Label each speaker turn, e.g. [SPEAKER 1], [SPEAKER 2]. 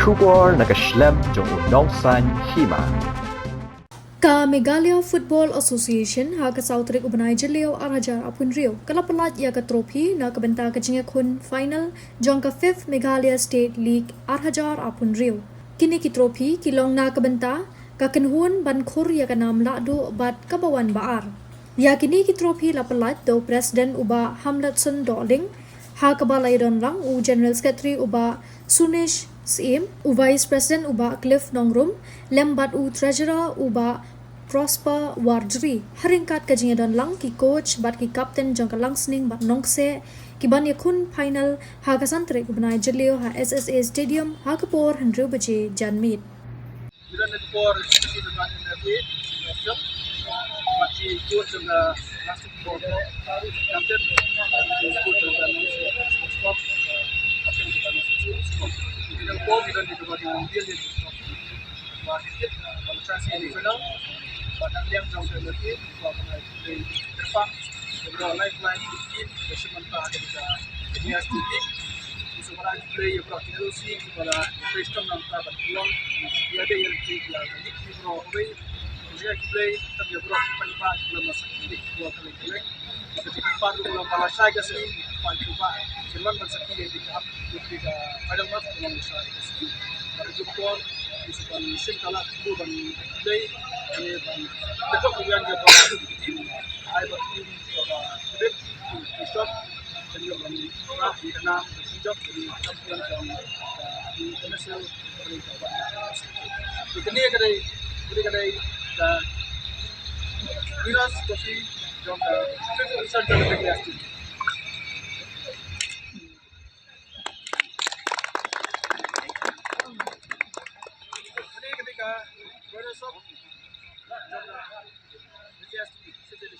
[SPEAKER 1] Shubor nakaslem jong unongsan Hima.
[SPEAKER 2] Ka Meghalaya Football Association ha ka Sautrik ubanai jelio arajar apun rio kala pelat ya ka trofi na ka benta ka Jingïakhun final Jong ka 5th Meghalaya State League arajar apun rio kini ki trofi kilong na ka benta ka kenhun ban khur ya ka nam la do bat ka bawan baar ya kini ki trofi la pelat do President uba Hamlatson Doling ha ka balai don rang u General Secretary uba Sunish Sim u Vice President uba Cliff Nongrum lembat u Treasurer uba Prosper Wardri haringkat ka Jingïakhun lang ki coach bat ki captain jong ka langsning bat nongse ki ban yakun final ha ka santre ku banai jelio ha SSA Stadium ha ka por 100 baje janmit
[SPEAKER 3] Kita nak por seperti depan nanti, besok masih coach dan langsung por captain coach dan stop captain kita stop. Kita por kita di depan dia dia stop. Wasit kalau chance ini final, pada yang jauh nanti kalau play depan, kalau lifeline tim sementara kita dia sedikit. Sekarang play yang praktikal sih pada sistem nampak berpeluang dia ada yang play lagi di Broadway dia play tapi Broadway pas belum masuk di dua kali kali ketika baru belum malah saya sih coba cuman masuk di up di ada mas belum bisa sih pada jumpa di sepan mesin kalau itu ban play ini ban dekat kemudian dia baru di tim ai berarti di stop dan juga ban di kena job di champion di international itu ni kedai winners trophy jom result dari kelas ini ketika runners up jom kelas ini